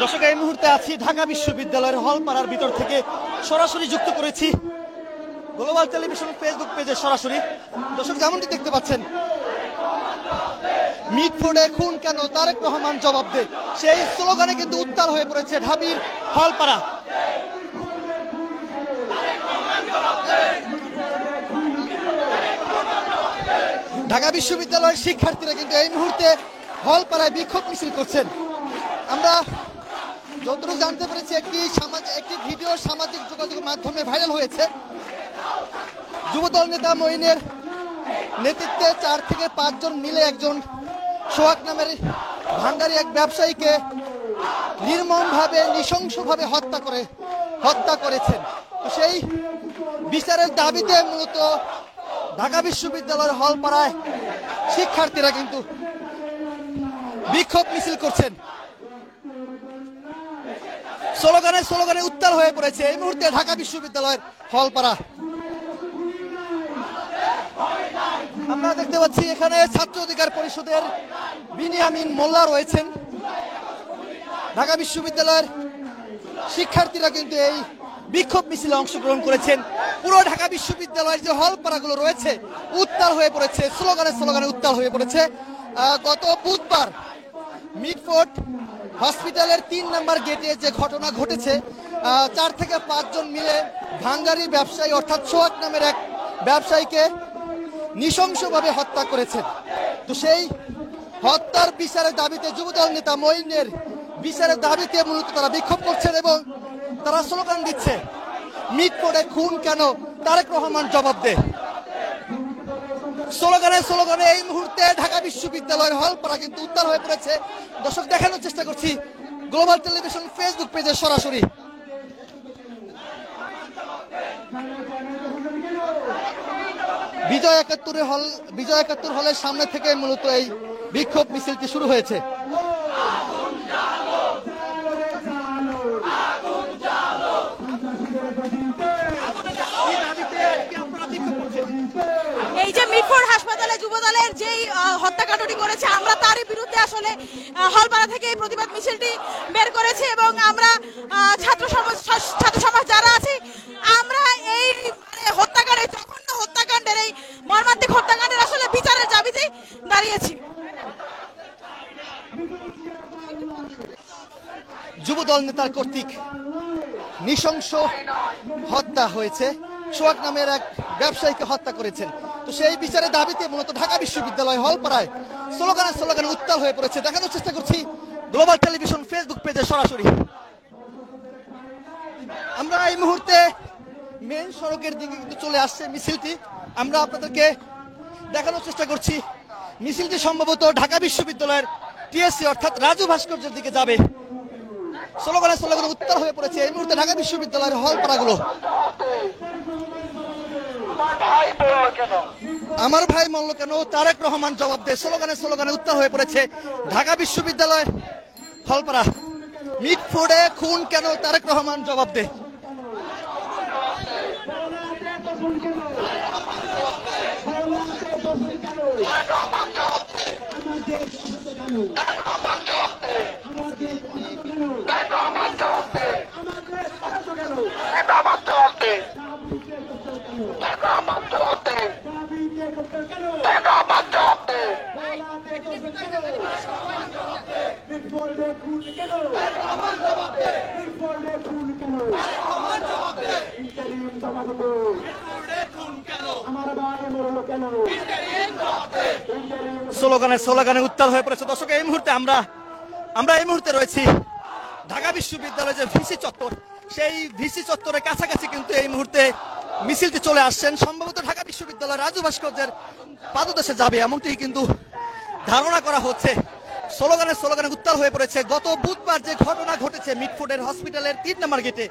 দর্শক, এই মুহূর্তে আছি ঢাকা বিশ্ববিদ্যালয়ের হলপাড়ার ভিতর থেকে সরাসরি যুক্ত করেছি গ্লোবাল টেলিভিশন ফেসবুক পেজে সরাসরি। দর্শক, যেমনটি দেখতে পাচ্ছেন, মিটফোর্ডে খুন কেন, তারেক রহমান জবাব দে, সেই স্লোগানে কিন্তু উত্তাল হয়ে পড়েছে ঢাবির হলপাড়া। ঢাকা বিশ্ববিদ্যালয়ের শিক্ষার্থীরা কিন্তু এই মুহূর্তে হলপাড়ায় বিক্ষোভ মিছিল করছেন। আমরা যতটুকু জানতে পেরেছি, একটি ভিডিও সামাজিক যোগাযোগ মাধ্যমে ভাইরাল হয়েছে। যুবদল নেতা মঈনের নেতৃত্বে 4 থেকে 5 জন মিলে একজন সোহাগ নামের ভান্ডারী এক ব্যবসায়ীকে নির্মমভাবে নৃশংসভাবে হত্যা করেছেন। তো সেই বিচারের দাবিতে মূলত ঢাকা বিশ্ববিদ্যালয়ের হলপাড়ায় শিক্ষার্থীরা কিন্তু বিক্ষোভ মিছিল করছেন। স্লোগানে উত্তাল হয়ে পড়েছে এই মুহূর্তে ঢাকা বিশ্ববিদ্যালয়ের হলপাড়া। আমরা দেখতে পাচ্ছি এখানে ছাত্র অধিকার পরিষদের বিনিয়ামিন মোল্লা রয়েছেন। ঢাকা বিশ্ববিদ্যালয়ের শিক্ষার্থীরা কিন্তু এই বিক্ষোভ মিছিলে অংশগ্রহণ করেছেন। পুরো ঢাকা বিশ্ববিদ্যালয়ের যে হলপাড়াগুলো রয়েছে উত্তাল হয়ে পড়েছে, স্লোগানে উত্তাল হয়ে পড়েছে। গত বুধবার মিটফোর্ড হসপিটালের 3 নম্বর গেটে যে ঘটনা ঘটেছে, 4 থেকে 5 জন মিলে ভাঙ্গারি ব্যবসায়ী অর্থাৎ সোহাগ নামের এক ব্যবসায়ীকে নৃশংসভাবে হত্যা করেছে। তো সেই হত্যার বিচারের দাবিতে যুবদল নেতা মঈনের বিচারের দাবিতে মূলত তারা বিক্ষোভ করছেন এবং তারা স্লোগান দিচ্ছে, মিটফোর্ডে খুন কেন, তারেক রহমান জবাব দে। স্লোগানে এই মুহূর্তে ঢাকা বিশ্ববিদ্যালয়ের হলপাড়া কিন্তু উত্তাল হয়ে পড়েছে। দর্শক, দেখানোর চেষ্টা করছি গ্লোবাল টেলিভিশন ফেসবুক পেজে সরাসরি। বিজয় 71 হলের সামনে থেকে মূলত এই বিক্ষোভ মিছিলটি শুরু হয়েছে। এই যে মিটফোর্ড হাসপাতালে যুবদলের যেই হত্যাকাণ্ডটি করেছে, আমরা তারই বিরুদ্ধে আসলে হলপাড়া থেকে এই প্রতিবাদ মিছিলটি বের করেছি এবং আমরা ছাত্র সমাজ যারা আছি, আমরা এই হত্যাকাণ্ডের জঘন্য হত্যাকাণ্ডের, এই মর্মান্তিক হত্যাকাণ্ডের আসলে বিচারের দাবিতে দাঁড়িয়েছি। যুবদল নেতার কর্তৃক নৃশংস হত্যা হয়েছে, সোহাগ নামের এক ব্যবসায়ীকে হত্যা করেছেন। তো সেই বিচারের দাবিতে মূলত ঢাকা বিশ্ববিদ্যালয় হলপাড়ায় স্লোগানে উত্তাল হয়ে পড়েছে। দেখানোর চেষ্টা করছি গ্লোবাল টেলিভিশন ফেসবুক পেজে সরাসরি। আমরা এই মুহূর্তে মেন সড়কের দিকে কিন্তু চলে আসছে মিছিলটি। আমরা আপনাদেরকে দেখানোর চেষ্টা করছি মিছিলটি সম্ভবত ঢাকা বিশ্ববিদ্যালয়ের টিএসসি অর্থাৎ রাজু ভাস্কর্যের দিকে যাবে। স্লোগানে উত্তাল হয়ে পড়েছে এই মুহূর্তে ঢাকা বিশ্ববিদ্যালয়ের হলপাড়াগুলো। আমার ভাই মরল কেন, তারেক রহমান জবাব দে, স্লোগানে উত্তাল হয়ে পড়েছে ঢাকা বিশ্ববিদ্যালয়ের হলপাড়া। মিটফোর্ডে খুন কেন, তারেক রহমান জবাব দে। স্লোগানে উত্তাল হয়ে পড়েছে। দর্শক, এই মুহূর্তে আমরা এই মুহূর্তে রয়েছি ঢাকা বিশ্ববিদ্যালয়ের যে ভিসি চত্বর, সেই ভিসি চত্বরের কাছাকাছি কিন্তু এই মুহূর্তে মিছিলটি চলে আসছেন। সম্ভবত ঢাকা বিশ্ববিদ্যালয় রাজু ভাস্কর্যের পাদদেশে যাবে এমনটি কিন্তু ধারণা করা হচ্ছে। স্লোগানে উত্তাল হয়ে পড়েছে। গত বুধবার যে ঘটনা ঘটেছে মিটফোর্ডের হসপিটালের 3 নম্বর গেটে,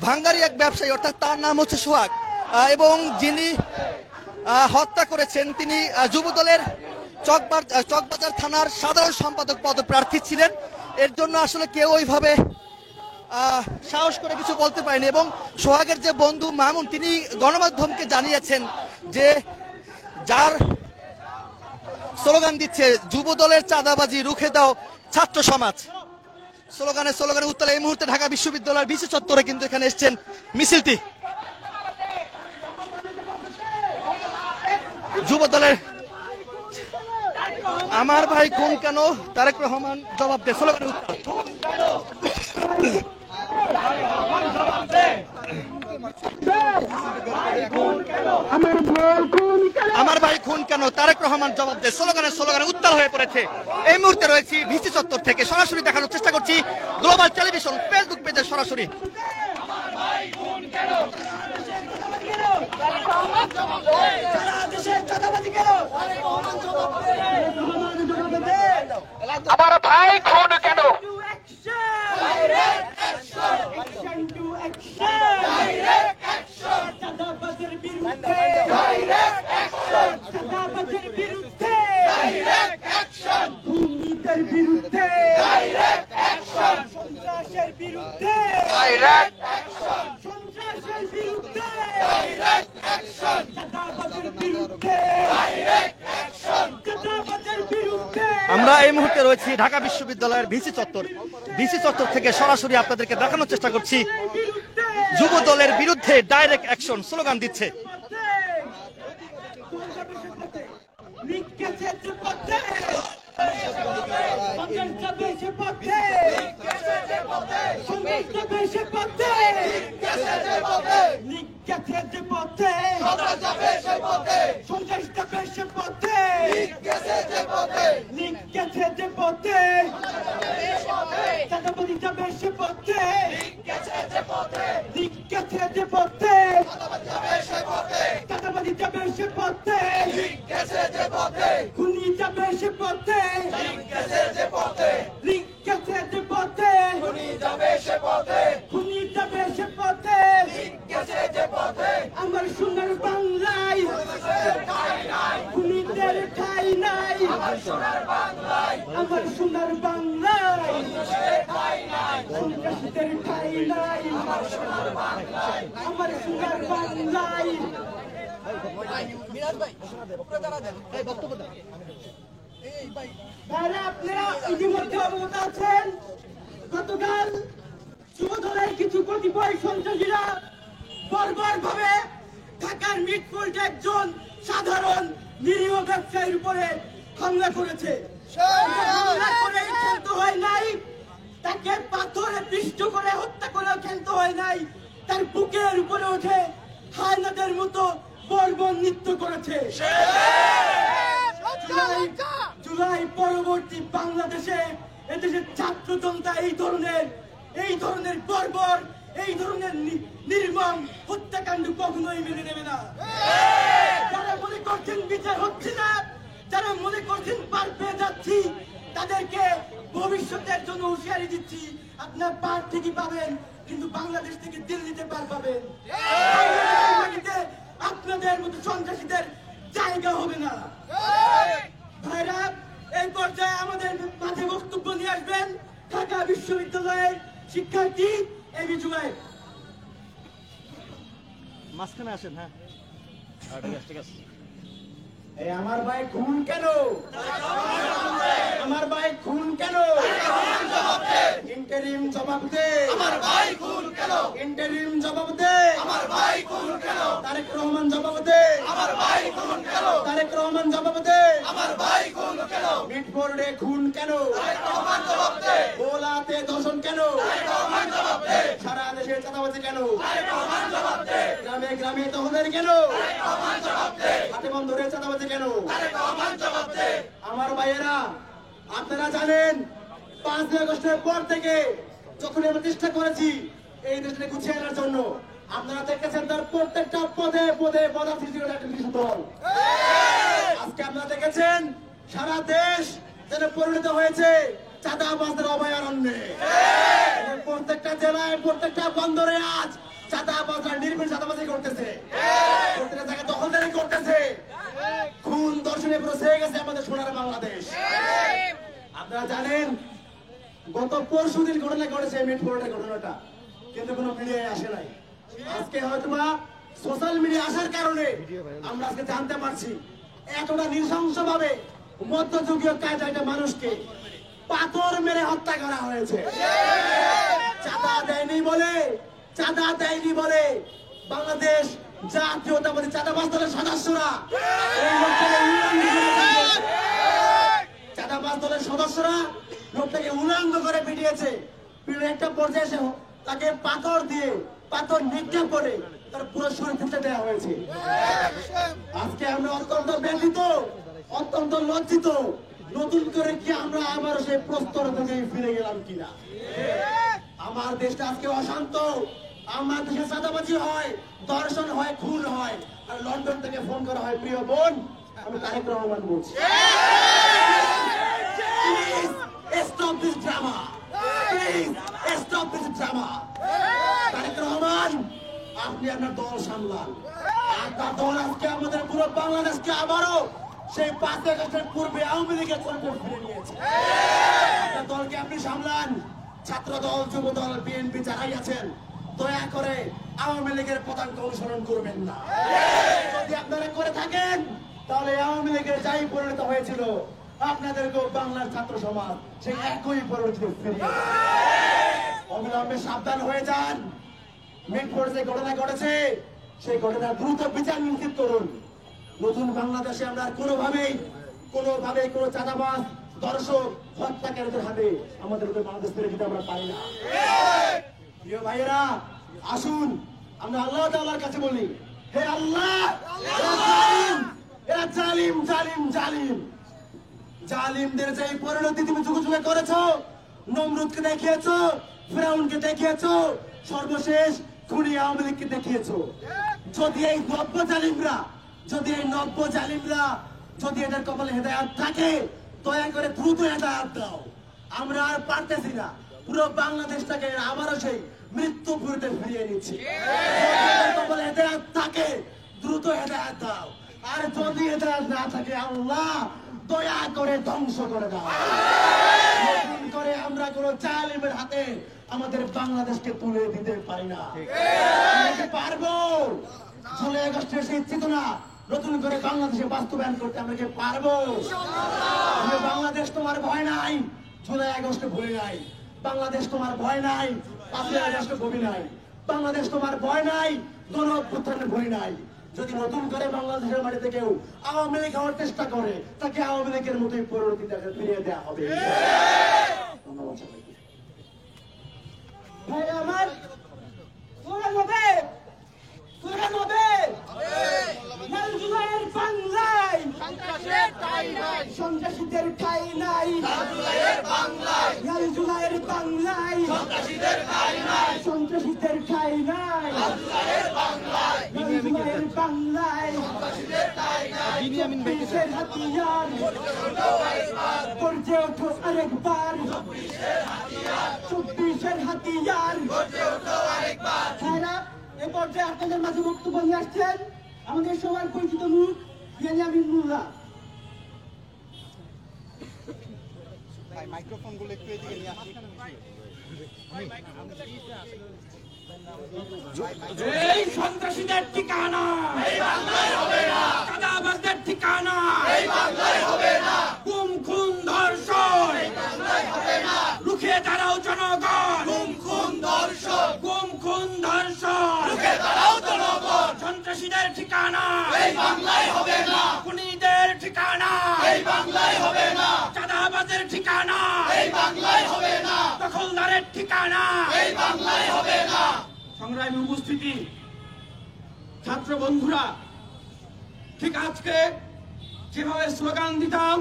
ভাঙ্গারি এক ব্যবসায়ী অর্থাৎ তার নাম হচ্ছে সোহাগ, এবং যিনি হত্যা করেছেন তিনি যুবদলের চকবাজার থানার সাধারণ সম্পাদক পদপ্রার্থী ছিলেন। এর জন্য আসলে কেউ ওইভাবে সাহস করে কিছু বলতে পারেনি এবং সোহাগের যে বন্ধু মামুন তিনি গণমাধ্যমকে জানিয়েছেন যে যার স্লোগান দিচ্ছে যুবদলের চাঁদাবাজি রুখে দাও ছাত্র সমাজ, স্লোগানে উত্তাল এই মুহূর্তে ঢাকা বিশ্ববিদ্যালয়ের ভিসি চত্বরে কিন্তু এখানে এসেছেন মিছিলটি। যুব দলের আমার ভাই খুন কেন, তারেক রহমান জবাব দে, স্লোগানে উত্তাল। আমার ভাই খুন কেন, তারেক রহমান জবাব দে, স্লোগানে উত্তাল হয়ে পড়েছে। এই মুহূর্তে রয়েছি ভিসি চত্বর থেকে, সরাসরি দেখানোর চেষ্টা করছি গ্লোবাল টেলিভিশন ফেসবুক পেজে সরাসরি। আমার ভাই খুন কেন, আমরা এই মুহূর্তে রয়েছি ঢাকা বিশ্ববিদ্যালয়ের ভিসি চত্বর থেকে সরাসরি আপনাদেরকে দেখানোর চেষ্টা করছি যুব দলের বিরুদ্ধে ডাইরেক্ট অ্যাকশন স্লোগান দিচ্ছে। আমার সোনার বাংলায় খুনিদের ঠাই নাই, আমার সোনার বাংলায় সন্ত্রাসীদের ঠাই নাই, আমার সোনার বাংলায়। আপনারা ইতিমধ্যে অবগত আছেন, গতকাল যুব দলের কিছু কতিপয় সন্ত্রাসীরা বর্বরভাবে ঢাকার মিটফোর্ডে একজন সাধারণ নিরীহ ব্যবসায়ীর উপরে হামলা করেছে। হামলা করে ক্ষান্ত হয় নাই, তাকে পাথরে পিষ্ট করে হত্যা করে ক্ষান্ত হয় নাই, তার বুকের উপরে উঠে হায়নাদের মতো বর্বর নৃত্য করেছে। জুলাই পরবর্তী বাংলাদেশে এদেশের ছাত্র জনতা এই ধরনের বর্বর, এই ধরনের নির্মম হত্যাকাণ্ড কখনোই মেনে নেবে না। যারা মনে করছেন বিচার হচ্ছে না, যারা মনে করছেন পার পেয়ে যাচ্ছি, তাদেরকে ভবিষ্যতের জন্য হুঁশিয়ারি দিচ্ছি, আপনার পার ঠিকই পাবেন, কিন্তু বাংলাদেশ থেকে দিল্লিতে পার পাবেন। আপনাদের মতো সন্ত্রাসীদের জায়গা হবে না। ভাইরা, এই পর্যায়ে আমাদের মাঝে বক্তব্য নিয়ে আসবেন ঢাকা বিশ্ববিদ্যালয়ের শিক্ষার্থী এবি জুবাইর। মাঝখানে আসেন। হ্যাঁ, ঠিক আছে। আমার ভাই খুন কেন, আমার ভাই খুন কেন, ইন্টারিম জবাব দে, আমার ভাই খুন কেন, ইন্টারিম জবাব দে, আমার ভাই খুন কেন, তারেক রহমান জবাব দে, আমার ভাই খুন কেন, তারেক রহমান জবাব দে, আমার ভাই খুন কেন, মিটফোর্ডে খুন কেন, তারেক রহমান জবাব দে, ভোলাতে দর্শন কেন, তারেক রহমান জবাব দে, সারা দেশে চাঁদাবাজি কেন, তারেক রহমান জবাব দে, গ্রামে গ্রামে তহবিল কেন, তারেক রহমান জবাব দে, হাটে বন্দরে চাঁদাবাজি কেন, তারেক রহমান জবাব দে। আমার ভাইয়েরা, আপনারা জানেন 5 আগস্টের পর থেকে যখন আমরা চেষ্টা করেছি এই দেশটাকে গুছিয়ে আনার জন্য, আপনারা দেখেছেন তার প্রত্যেকটা পদে পদে পদার্থী দল। আজকে আপনারা দেখেছেন সারা দেশ যেন পরিণত হয়েছে চাঁদাবাজদের অভয়ারণ্যে। প্রত্যেকটা জেলায়, প্রত্যেকটা বন্দরে আজ চাঁদাবাজরা নির্বিঘ্ন চাঁদাবাজি করতেছে, প্রত্যেকটা জায়গায় দখলদারি করতেছে, খুন দর্শনে পুরো ছেয়ে গেছে আমাদের সোনার বাংলাদেশ। আপনারা জানেন গত পরশুদিন ঘটনা ঘটেছে, মিটফোর্ডের ঘটনাটা, কিন্তু কোনো মিডিয়ায় আসে নাই। আজকে হয়তোবা সোশ্যাল মিডিয়া আসার কারণে আমরা আজকে জানতে পারছি এতটা নৃশংস ভাবে মধ্যযুগীয় কায়দা একটা মানুষকে পাথর মেরে হত্যা করা হয়েছে। চাঁদা দেয়নি বলে বাংলাদেশ জাতীয়তাবাদী চাঁদাবাজ দলের সদস্যরা লোকটাকে উলঙ্গ করে পিটিয়েছে। একটা পর্যায়ে এসে তাকে পাথর নিক্ষেপ করে তার পুরো শরীর ফুটে দেওয়া হয়েছে। আজকে আমরা অত্যন্ত ব্যথিত, অত্যন্ত লজ্জিত। নতুন করে কি আমরা আবার সেই প্রস্তর থেকে ফিরে গেলাম কিনা? আমার দেশটা আজকে অশান্ত। আমার দেশে চাঁদাবাজি হয়, ধর্ষণ হয়, খুন হয়, আর লন্ডন থেকে ফোন করা হয়, প্রিয় বোন আমি তারেক রহমান বলছি, stop this drama, please stop this drama. Tarek Rahman, আপনি আপনার দল সামলান। আপনার দল আজকে আমাদের পুরো বাংলাদেশকে আবারও সেই 5 আগস্টের পূর্বে আওয়ামী লীগের কন্ট্রোল ফিরে নিয়েছে। আপনার দলকে আপনি সামলান। ছাত্র দল, যুব দল, বিএনপি যারাই আছেন, দয়া করে আওয়ামী লীগের পতাকা অনুসরণ করবেন না। যদি আপনারা করে থাকেন তাহলে আওয়ামী লীগের যাই পরিণত হয়েছিল আপনাদেরকেও বাংলার ছাত্র সমাজ সেই একই পরিণতি ফিরিয়ে অবিলম্বে সাবধান হয়ে যান। মিটফোর্ডে যে ঘটনা ঘটেছে সেই ঘটনার দ্রুত বিচার নিশ্চিত করুন। নতুন বাংলাদেশে আমরা কোনোভাবেই কোনো চাঁদাবাজ, দর্শক, হত্যাকারীদের হাতে আমাদের বাংলাদেশ ছেড়ে দিতে আমরা পারি না। প্রিয় ভাইয়েরা, আসুন আমরা আল্লাহ তাআলার কাছে বলি, হে আল্লাহ, এরা জালিম জালিম জালিম জালিমদের যে পরিণতি তুমি যুগে যুগে করেছো, নমরুদকে দেখিয়েছো, ফিরাউনকে দেখিয়েছো, সর্বশেষ খুনি আওয়ামী লীগকে দেখিয়েছো। যদি এই নব্য জালিমরা যদি এদের কপালে হেদায়াত থাকে, দয়া করে দ্রুত হেদায়াত দাও। আমরা আর পারতেছি না, পুরো বাংলাদেশটাকে আবারও সেই মৃত্যু পুরীতে ফিরিয়ে নিচ্ছি। কপালে হেদায়াত থাকে, দ্রুত হেদায়াত দাও। আর যদি হেদায়াত না থাকে, আল্লাহ দয়া করে ধ্বংস করে দাও। নতুন করে আমরা কোন জালিমের হাতে আমাদের বাংলাদেশকে তুলে দিতে পারি না। আমরা পারবো জুলাই আগস্টের সেই চেতনা নতুন করে বাংলাদেশে বাস্তবায়ন করতে আমরা কি পারবো? বাংলাদেশ তোমার ভয় নাই, জুলাই আগস্টে ভুলে নাই। বাংলাদেশ তোমার ভয় নাই, 5ই আগস্টে ভুলি নাই। বাংলাদেশ তোমার ভয় নাই, গণ অভ্যুত্থানে ভুলি নাই। যদি নতুন করে বাংলাদেশের মাটিতে কেউ আওয়ামী লীগ হওয়ার চেষ্টা করে, তাকে আওয়ামী লীগের মতোই পরিণতি ফিরিয়ে দেওয়া হবে। ধন্যবাদ সবাইকে। ভাই আমার কোরআন হবে জুলাইয়ের বাংলায় সন্ত্রাসীদের ঠাই নাই, জুলাইয়ের বাংলায় সন্ত্রাসীদের ঠাই নাই, জুলাইয়ের বাংলায় চব্বিশের হাতিয়ার গর্জে ওঠো আরেকবার, 24-এর হাতিয়ার। এ পর্যায়ে আপনাদের মাঝে বক্তব্য নিয়ে আসছেন আমাদের সবার পরিচিত মুখ বিনিয়ামিন মোল্লা। মাইক্রোফোনগুলো একটু এদিকে নিয়ে আসুন। এই সন্ত্রাসীদের ঠিকানা এই বাংলায় হবে না, চাঁদাবাজদের ঠিকানা এই বাংলায় হবে না, গুম খুন ধর্ষণ এই বাংলায় হবে না, রুখে দাঁড়াও জনগণ, গুম খুন ধর্ষণ রুখে দাঁড়াও জনগণ, সন্ত্রাসীদের ঠিকানা এই বাংলায় হবে না, খুনিদের ঠিকানা এই বাংলায় হবে না, চাঁদাবাজের ঠিকানা এই বাংলায় হবে না, দখলদারের ঠিকানা এই বাংলায় হবে না। সংগ্রামী উপস্থিতি, ছাত্র বন্ধুরা, ঠিক আজকে যেভাবে স্লোগান দিতাম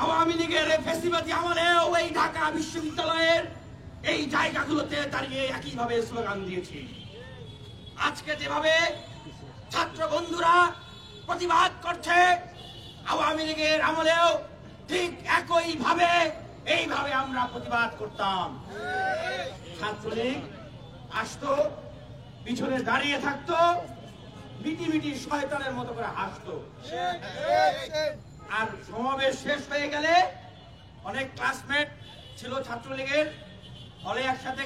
আওয়ামী লীগের ফ্যাসিবাদী আমলেও এই ঢাকা বিশ্ববিদ্যালয়ের এই জায়গাগুলোতে দাঁড়িয়ে একইভাবে স্লোগান দিয়েছি। আজকে যেভাবে ছাত্র বন্ধুরা প্রতিবাদ করছে আওয়ামী লীগের আমলেও ঠিক একইভাবে এইভাবে আমরা প্রতিবাদ করতাম। ছাত্রলীগ আসতো, পিছনে দাঁড়িয়ে থাকতো, মিটি শয়তানের মতো করে হাসতো। আর সমাবেশ শেষ হয়ে গেলে অনেক ক্লাসমেট ছিল ছাত্রলীগের, হলে একসাথে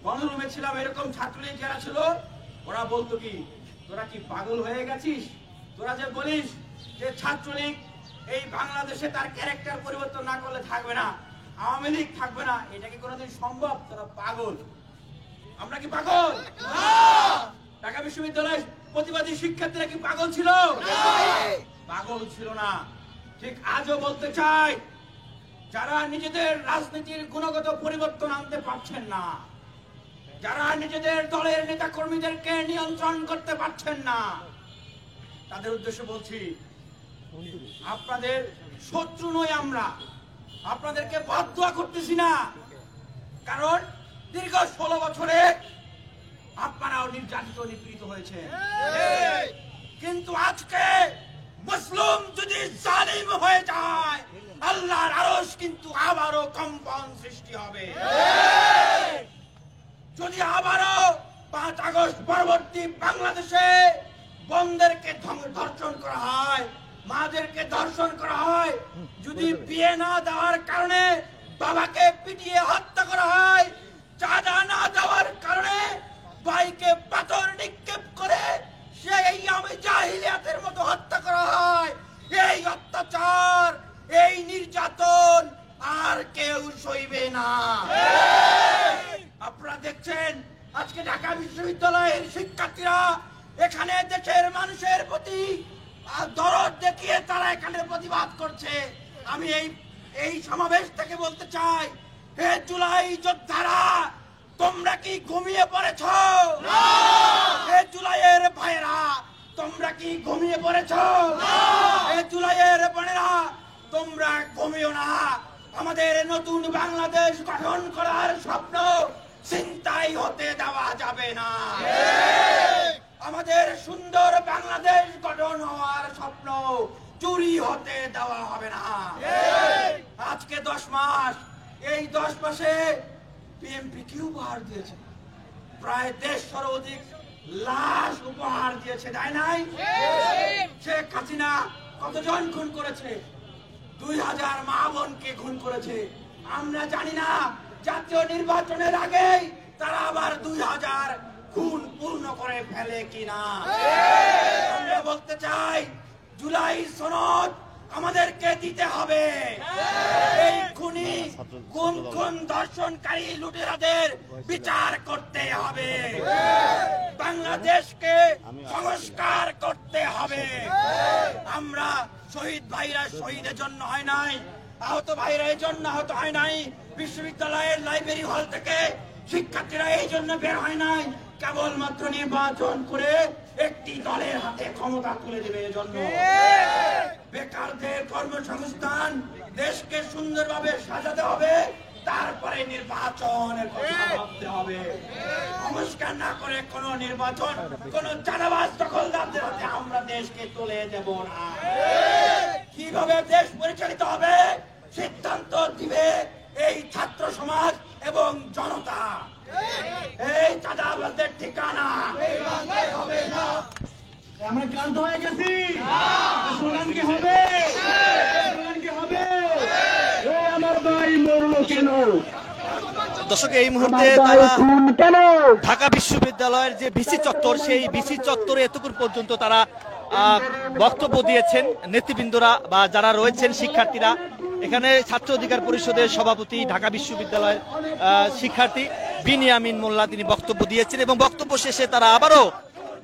গণরুমে ছিলাম, এরকম ছাত্রলীগ যারা ছিল ওরা বলতো কি, তোরা কি পাগল হয়ে গেছিস? তোরা যে বলিস যে ছাত্রলীগ এই বাংলাদেশে তার ক্যারেক্টার পরিবর্তন না করলে থাকবে না, আওয়ামী লীগ থাকবে না। এটা কি কোনোদিন সম্ভব? তারা পাগল। আমরা কি পাগল? ঢাকা বিশ্ববিদ্যালয়ের প্রতিবাদী শিক্ষার্থীরা কি পাগল ছিল? পাগল ছিল না। ঠিক আজও বলতে চাই, যারা নিজেদের রাজনীতির গুণগত পরিবর্তন আনতে পারছেন না, যারা নিজেদের দলের নেতা কর্মীদেরকে নিয়ন্ত্রণ করতে পারছেন না, তাদের উদ্দেশ্যে বলছি, আপনাদের শত্রু নই আমরা, আপনাদেরকে বদদোয়া করতেছি না। কারণ দীর্ঘ 16 বছরে আপনারাও নির্যাতিত নিপীড়িত হয়েছে, কিন্তু আজকে মুসলিম যদি জালিম হয়ে যায়, আল্লাহর আরশ কিন্তু আবারও কম্পন সৃষ্টি হবে। যদি আবারও 5 আগস্ট পরবর্তী বাংলাদেশে বোনদেরকে ধর্ষণ করা হয়, মাদেরকে ধর্ষণ করা হয়, যদি বিয়ে না দেওয়ার কারণে বাবাকে পিটিয়ে হত্যা করা হয়, চাঁদা না দেওয়ার কারণে ভাইকে পাথর নিক্ষেপ করে সেই আমি জাহিলিয়াতের মতো হত্যা করা হয়, এই অত্যাচার, এই নির্যাতন আর কেউ সইবে না। আপনারা দেখছেন আজকে ঢাকা বিশ্ববিদ্যালয়ের শিক্ষার্থীরা এখানে দেশের মানুষের প্রতি দরদ দেখিয়ে তারা এখানে প্রতিবাদ করছে। আমি এই সমাবেশ থেকে বলতে চাই, হে জুলাই যোদ্ধারা, তোমরা কি ঘুমিয়ে পড়েছ? হে জুলাইয়ের ভাইরা, তোমরা কি ঘুমিয়ে পড়েছ? হে জুলাইয়ের বোনেরা, তোমরা ঘুমিও না। আমাদের নতুন বাংলাদেশ গঠন করার স্বপ্ন চিন্তাই হতে দেওয়া যাবে না। আমাদের সুন্দর বাংলাদেশ গঠন হওয়ার স্বপ্ন চুরি হতে দেওয়া হবে না। আজকে 10 মাস, এই 10 মাসে বিএনপি কি উপহার দিয়েছে? প্রায় 150 অধিক লাশ উপহার দিয়েছে, তাই নাই? শেখ হাসিনা কতজন খুন করেছে? 2000 মা বোনকে খুন করেছে। আমরা জানি না জাতীয় নির্বাচনের আগেই তারা আবার 2000 খুন পূর্ণ করে ফেলে কিনা। আমরা বলতে চাই, জুলাই সনদ আমাদেরকে দিতে হবে। এই খুনি খুন ধর্ষণকারী লুটেরাদের বিচার করতে হবে। বাংলাদেশকে সংস্কার করতে হবে। আমরা শহীদ ভাইরা শহীদের জন্য হয় নাই, আহত ভাইরা এই জন্য আহত হয় নাই, বিশ্ববিদ্যালয়ের লাইব্রেরি হল থেকে শিক্ষার্থীরা এই জন্য বের হয় নাই কেবলমাত্র নির্বাচন করে একটি দলের হাতে ক্ষমতা তুলে দেবে এজন্য। বেকারদের কর্মসংস্থান, দেশকে সুন্দরভাবে সাজাতে হবে, তারপরে নির্বাচনের কথা ভাবতে হবে। সংস্কার না করে কোন নির্বাচন কোন চাঁদাবাজ দখলদারদের হাতে আমরা দেশকে তুলে দেব না। কিভাবে দেশ পরিচালিত হবে সিদ্ধান্ত দিবে এই ছাত্র সমাজ এবং জনতা। এই চাঁদাবাজদের ঠিকানা এই বাংলায় হবে না। আমরা ক্লান্ত হয়ে গেছি। স্লোগান কি হবে? স্লোগান কি হবে? আমার ভাই মরলো কেন? দর্শক, এই মুহূর্তে তারা ঢাকা বিশ্ববিদ্যালয়ের যে ভিসি চত্বর, সেই ভিসি চত্বরে এতক্ষণ পর্যন্ত তারা বক্তব্য দিয়েছেন নেতৃবৃন্দরা বা যারা রয়েছেন শিক্ষার্থীরা। এখানে ছাত্র অধিকার পরিষদের সভাপতি ঢাকা বিশ্ববিদ্যালয়ের শিক্ষার্থী বিনিয়ামিন মোল্লা তিনি বক্তব্য দিয়েছেন এবং বক্তব্য শেষে তারা আবারও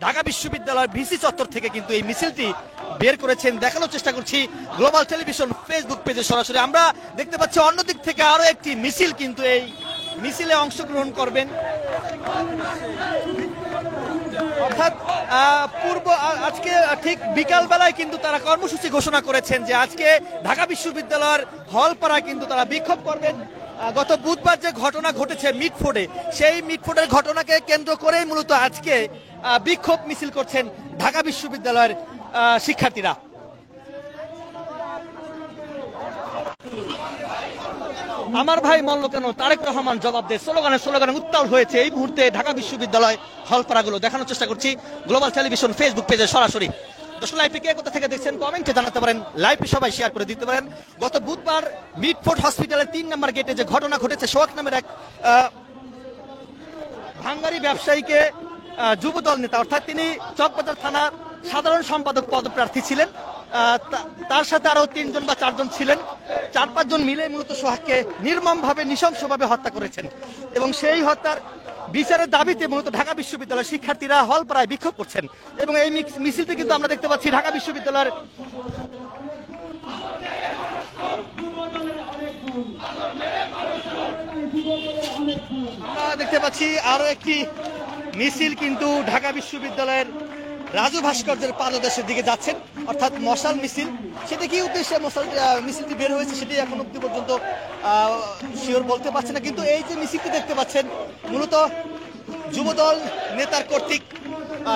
ঢাকা বিশ্ববিদ্যালয়ের ভিসি চত্বর থেকে কিন্তু এই মিছিলটি বের করেছেন। দেখানোর চেষ্টা করছি গ্লোবাল টেলিভিশন ফেসবুক পেজে সরাসরি। আমরা দেখতে পাচ্ছি অন্যদিক থেকে আরো একটি মিছিল কিন্তু এই মিছিলে অংশগ্রহণ করবেন, অর্থাৎ আজকে ঠিক বিকাল বেলায় কিন্তু তারা কর্মসূচি ঘোষণা করেছেন যে আজকে ঢাকা বিশ্ববিদ্যালয়ের হলপাড়ায় কিন্তু তারা বিক্ষোভ করবেন। গত বুধবার যে ঘটনা ঘটেছে মিটফোর্ডে, সেই মিটফোর্ডের ঘটনাকে কেন্দ্র করেই মূলত আজকে বিক্ষোভ মিছিল করছেন ঢাকা বিশ্ববিদ্যালয়ের শিক্ষার্থীরা। আমার ভাই মরল কেন, তারেক রহমান জবাব দে, স্লোগানে উত্তাল হয়েছে এই মুহূর্তে ঢাকা বিশ্ববিদ্যালয় হলপাড়াগুলো। দেখানোর চেষ্টা করছি গ্লোবাল টেলিভিশন ফেসবুক পেজে সরাসরি। দর্শক, লাইভটি কে কোথা থেকে দেখছেন কমেন্টে জানাতে পারেন, লাইভটি সবাই শেয়ার করে দিতে পারেন। গত বুধবার মিটফোর্ড হসপিটালের 3 নম্বর গেটে যে ঘটনা ঘটেছে, সোহাগ নামের এক ভাঙ্গারি ব্যবসায়ীকে যুবদল নেতা, অর্থাৎ তিনি চকবাজার থানার সাধারণ সম্পাদক পদপ্রার্থী ছিলেন, তার সাথে আরো 3 জন বা 4 জন ছিলেন, 4-5 জন মিলে মূলত সোহাগকে নির্মমভাবে নৃশংসভাবে হত্যা করেছেন এবং সেই হত্যার বিচারের দাবিতে মূলত ঢাকা বিশ্ববিদ্যালয়ের শিক্ষার্থীরা হলপাড়ায় বিক্ষোভ করছেন এবং এই মিছিলটি কিন্তু আমরা দেখতে পাচ্ছি ঢাকা বিশ্ববিদ্যালয়ের দেখতে পাচ্ছি আরো একটি মিছিল কিন্তু ঢাকা বিশ্ববিদ্যালয়ের রাজু ভাস্কর্যের পাদদেশের দিকে যাচ্ছেন, অর্থাৎ মশাল মিছিল। সেটা কি উদ্দেশ্যে মিছিলটি বের হয়েছে সেটি এখন অব্দি পর্যন্ত শিওর বলতে পারছে না, কিন্তু এই যে মিছিলটি দেখতে পাচ্ছেন মূলত যুবদল নেতার কর্তৃক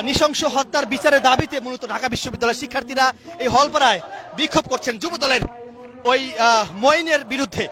নৃশংস হত্যার বিচারের দাবিতে মূলত ঢাকা বিশ্ববিদ্যালয়ের শিক্ষার্থীরা এই হলপাড়ায় বিক্ষোভ করছেন যুবদলের ওই মঈনের বিরুদ্ধে।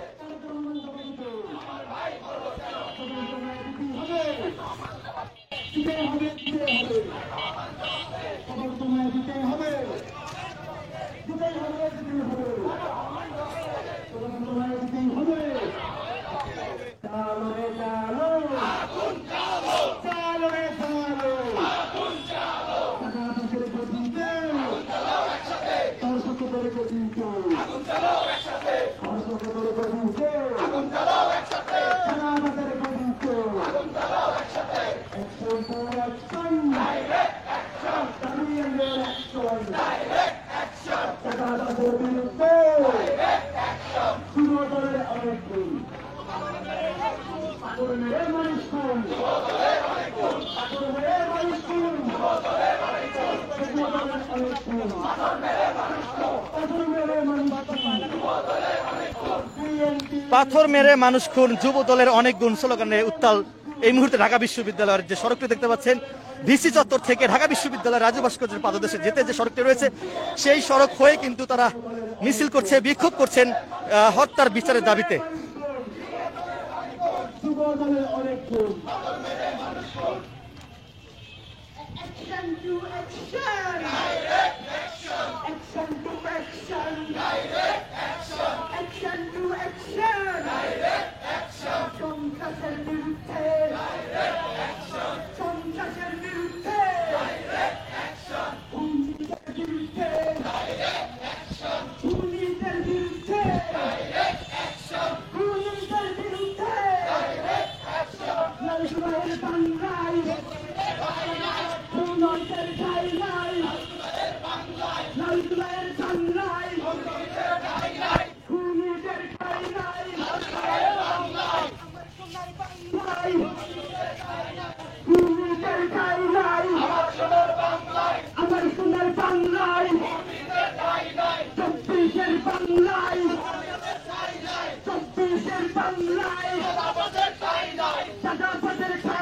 পাথর মেরে মানুষ খুন, যুব দলের অনেক গুণ স্লোগানে উত্তাল এই মুহূর্তে ঢাকা বিশ্ববিদ্যালয়ের যে সড়কটি দেখতে পাচ্ছেন ভিসি চত্বর থেকে ঢাকা বিশ্ববিদ্যালয়ের রাজু ভাস্কর্যের পাদদেশে যেতে যে সড়কটি রয়েছে সেই সড়ক হয়ে কিন্তু তারা মিছিল করছে, বিক্ষোভ করছেন হত্যার বিচারের দাবিতে।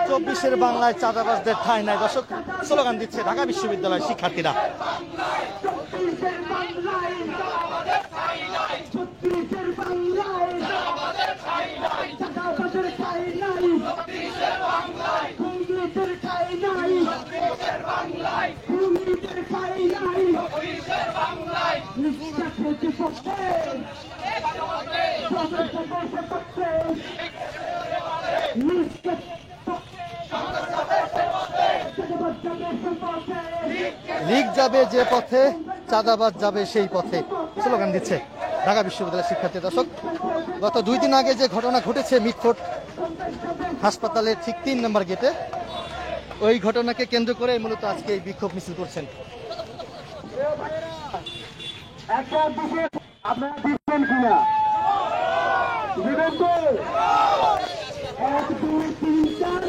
চব্বিশের বাংলায় চাঁদাবাজদের ঠাঁই নাই, দর্শক স্লোগান দিচ্ছে ঢাকা বিশ্ববিদ্যালয়ের শিক্ষার্থীরা। লীগ যাবে যে পথে, চাঁদাবাজ যাবে সেই পথে, স্লোগান দিচ্ছে ঢাকা বিশ্ববিদ্যালয়ের শিক্ষার্থী। দর্শক, গত 2 দিন আগে যে ঘটনা ঘটেছে মিটফোর্ট হাসপাতালের ঠিক 3 নম্বর গেটে, ওই ঘটনাকে কেন্দ্র করে মূলত আজকে এই বিক্ষোভ মিছিল করছেন। আপনারা দিচ্ছেন কিনা? দিবেন তো? 1, 2, 3, 4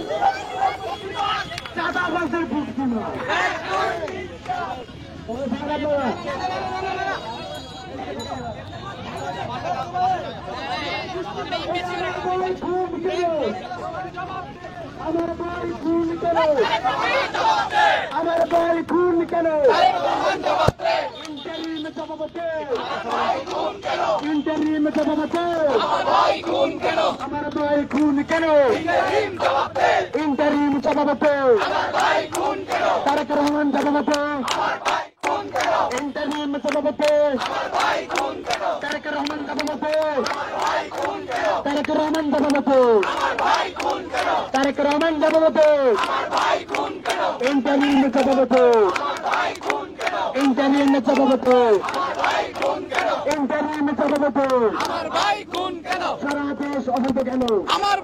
চাঁদাবাজের বুক কিনা? আমার ভাই খুন কেন? আমার ভাই খুন কেন? ইন্টারিম সভাপতি, ইন্টারিম সভাপতি, আমার ভাই খুন কেন? আমার ভাই খুন কেন? ইন্টারিম সভাপতি, আমার ভাই খুন কেন? তারেক রহমান সভাপতি, আমার ভাই খুন কেন? ইন্টারিম সভাপতি, আমার ভাই খুন কেন? তারেক রহমান সভাপতি, আমার ভাই খুন কেন? তারেক রহমান সভাপতি, আমার ভাই খুন কেন? তারেক রহমান সভাপতি, আমার ভাই খুন কেন? ইন্টারিম সভাপতি, আমার ভাই খুন কেন? ইন্টারিম সভাপতি। ইন্টারিম সভাপতি আমার ভাই খুন কেন সারা দেশ অশান্ত কেন আমার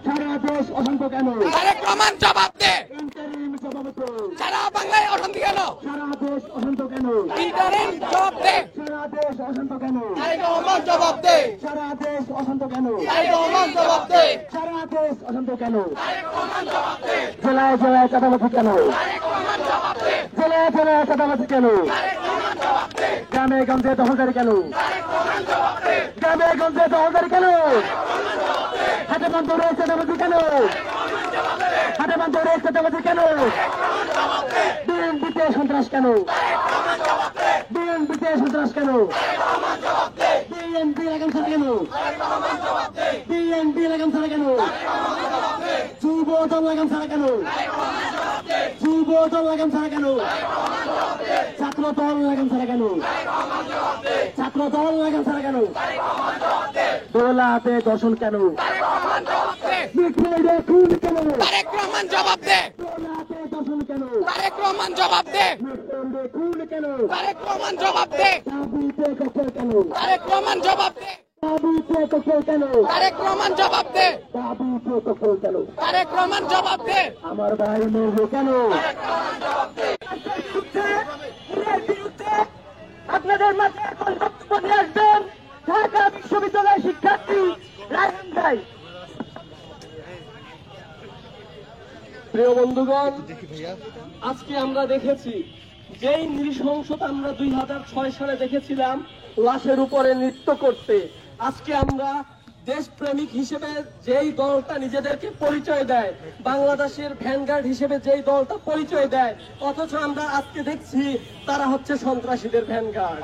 সারা দেশ অশান্ত কেন তারেক রহমান জবাব দে ইন্টারিম সভাপতি সারা বাংলায় অশান্তি কেন সারা দেশ অশান্ত কেন ইন্টারিম জবাব দে সারা দেশ অশান্ত কেন তারেক রহমান জবাব দে সারা দেশ অশান্ত কেন তারেক রহমান জবাব দে সারা দেশ অশান্ত কেন জেলায় জেলায় চাঁদাবাজি কেন জেলায় জেলায় চাঁদাবাজি কেন গ্রামে গঞ্জে দখলদারি কেন গ্রামে গঞ্জে দখলদারি কেন হাটে বন্দরে চাঁদাবাজি কেন হাটে বন্দরে চাঁদাবাজি কেন বিএনপিতে সন্ত্রাস কেন বিএনপিতে সন্ত্রাস কেন বিএনপি লাগাম ছাড়া কেন বিএনপি লাগাম ছাড়া কেন যুব দল লাগাম ছাড়া কেন যুব দল লাগাম ছাড়া কেন ছাত্র দল লাগাম ছাড়া কেন ছাত্র দল লাগাম ছাড়া কেন দোলাতে দর্শন কেন মিছিলে খুন কেন তারেক রহমান জবাব দে দোলাতে দর্শন কেন তারেক রহমান জবাব দে মিছিলে খুন কেন তারেক রহমান জবাব দে দাবিতে ককল কেন তারেক রহমান জবাব দে দাবিতে ককল কেন তারেক রহমান জবাব দে দাবিতে ককল কেন তারেক রহমান জবাব দে আমার ভাই মরবে কেন আপনাদের মাঝে এখন বক্তব্য নিয়ে আসবেন ঢাকা বিশ্ববিদ্যালয়ের শিক্ষার্থী রায়হান ভাই। প্রিয় বন্ধুগণ, আজকে আমরা দেখেছি যেই নৃশংসতা আমরা 2006 সালে দেখেছিলাম লাশের উপরে নৃত্য করতে, আজকে আমরা দেশপ্রেমিক হিসেবে যেই দলটা নিজেদেরকে পরিচয় দেয়, বাংলাদেশের ভ্যানগার্ড হিসেবে যেই দলটা পরিচয় দেয়, অথচ আমরা আজকে দেখছি তারা হচ্ছে সন্ত্রাসীদের ভ্যানগার্ড।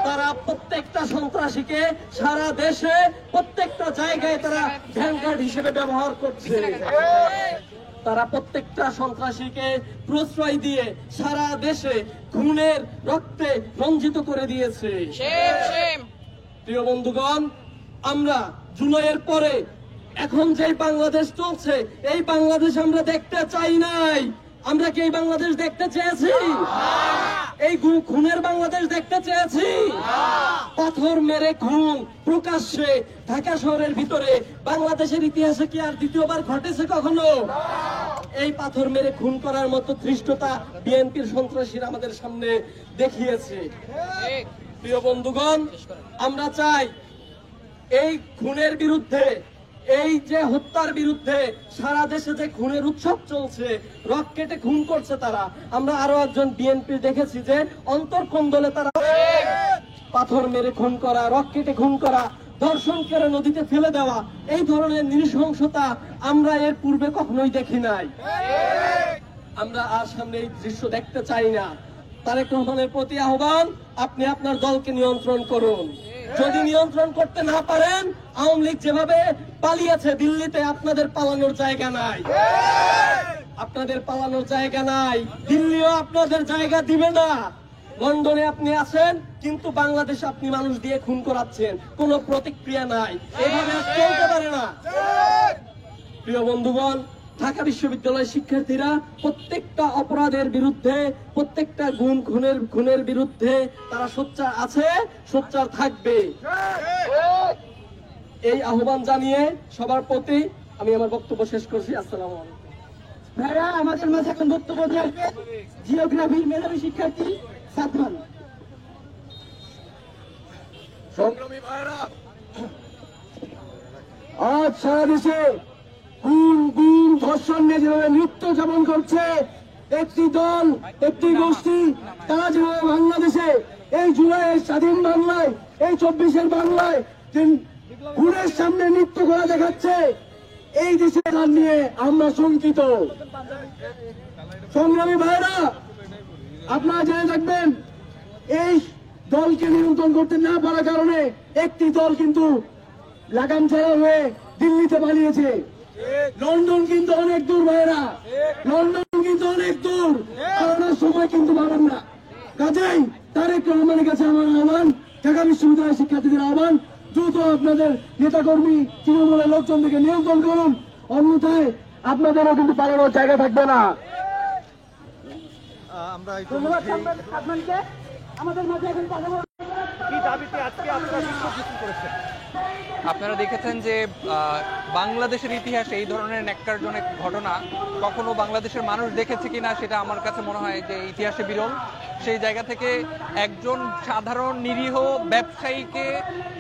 তারা প্রত্যেকটা সন্ত্রাসীকে সারা দেশে প্রত্যেকটা জায়গায় তারা ভ্যানগার্ড হিসেবে ব্যবহার করছে। তারা প্রত্যেকটা সন্ত্রাসীকে প্রশ্রয় দিয়ে সারা দেশে খুনের রক্তে রঞ্জিত করে দিয়েছে। প্রিয় বন্ধুগণ, আমরা জুলাইয়ের পরে এখন যে বাংলাদেশ চলছে, এই বাংলাদেশ আমরা দেখতে চাই নাই। আমরা কি এই বাংলাদেশ দেখতে চেয়েছি? এই খুনের বাংলাদেশ দেখতে চেয়েছি? পাথর মেরে খুন প্রকাশ্যে ঢাকা শহরের ভিতরে বাংলাদেশের ইতিহাসে কি আর দ্বিতীয়বার ঘটেছে কখনো? এই পাথর মেরে খুন করার মতো ধৃষ্টতা বিএনপির সন্ত্রাসীরা আমাদের সামনে দেখিয়েছে। প্রিয় বন্ধুগণ, আমরা চাই এই খুনের বিরুদ্ধে, এই যে হত্যার বিরুদ্ধে, সারা দেশে যে খুনের উৎসব চলছে, রক কেটে খুন করছে তারা, আমরা আরো একজন বিএনপি দেখেছি যে অন্তর্কন্দলে তারা পাথর মেরে খুন করা, রক কেটে খুন করা, ধর্ষণ করে নদীতে ফেলে দেওয়া, এই ধরনের নৃশংসতা আমরা এর পূর্বে কখনোই দেখি নাই। আমরা আর সামনে এই দৃশ্য দেখতে চাই না। তারেক রহমানের প্রতি আহ্বান, আপনি আপনার দলকে নিয়ন্ত্রণ করুন। যদি নিয়ন্ত্রণ করতে না পারেন, আওয়ামী লীগ যেভাবে পালিয়েছে দিল্লিতে, আপনাদের পালানোর জায়গা নাই। আপনাদের পালানোর জায়গা নাই। দিল্লিও আপনাদের জায়গা দিবে না। লন্ডনে আপনি আছেন, কিন্তু বাংলাদেশে আপনি মানুষ দিয়ে খুন করাচ্ছেন, কোনো প্রতিক্রিয়া নাই। এভাবে আর চলতে পারে না। প্রিয় বন্ধুগণ, ঢাকা বিশ্ববিদ্যালয়ের শিক্ষার্থীরা প্রত্যেকটা অপরাধের বিরুদ্ধে, প্রত্যেকটা খুনের বিরুদ্ধে তারা সোচ্চার আছে, সোচ্চার থাকবে। এই আহ্বান জানিয়ে সবার প্রতি আমি আমার বক্তব্য শেষ করছি। আসসালামু আলাইকুম। ভাইরা, আমাদের মাঝে এখন বক্তব্য দিয়ে আসবে জিওগ্রাফির মেধাবী শিক্ষার্থী সাদমান। সংগ্রামী ভাইরা, আজ সারা দেশে খুন, গুম, ধর্ষণ নিয়ে যেভাবে নৃত্য যাপন করছে একটি দল, একটি গোষ্ঠী, তারা যেভাবে বাংলাদেশে এই জুলাইয়ের স্বাধীন বাংলায়, এই 24-এর বাংলায় যে খুনের সামনে নৃত্য করা দেখাচ্ছে, এই দেশে তার নিয়ে আমরা শঙ্কিত। সংগ্রামী ভাইরা, আপনারা জেনে থাকবেন, এই দলকে নিয়ন্ত্রণ করতে না পারার কারণে একটি দল কিন্তু লাগাম ছাড়া হয়ে দিল্লিতে পালিয়েছে। লন্ডন কিন্তু অনেক দূর ভাইরা, লন্ডন কিন্তু অনেক দূর, করোনার সময় কিন্তু পাবেন না। কাজেই তারেক রহমানের কাছে আমার আহ্বান, ঢাকা বিশ্ববিদ্যালয়ের শিক্ষার্থীদের আহ্বান, দ্রুত আপনাদের নেতাকর্মী তৃণমূলের লোকজনদেরকে নিয়ন্ত্রণ করুন, অন্যথায় আপনাদেরও কিন্তু পালানোর জায়গা থাকবে না। আমরা ধন্যবাদ সাদমানকে। আমাদের মাঝে এখন কথা কি দাবিতে আজকে আপনারা বিক্ষোভ মিছিল করেছেন? আপনারা দেখেছেন যে বাংলাদেশের ইতিহাসে এই ধরনের ন্যাক্কারজনক ঘটনা কখনো বাংলাদেশের মানুষ দেখেছে কিনা সেটা আমার কাছে মনে হয় যে ইতিহাসে বিরল। সেই জায়গা থেকে একজন সাধারণ নিরীহ ব্যবসায়ীকে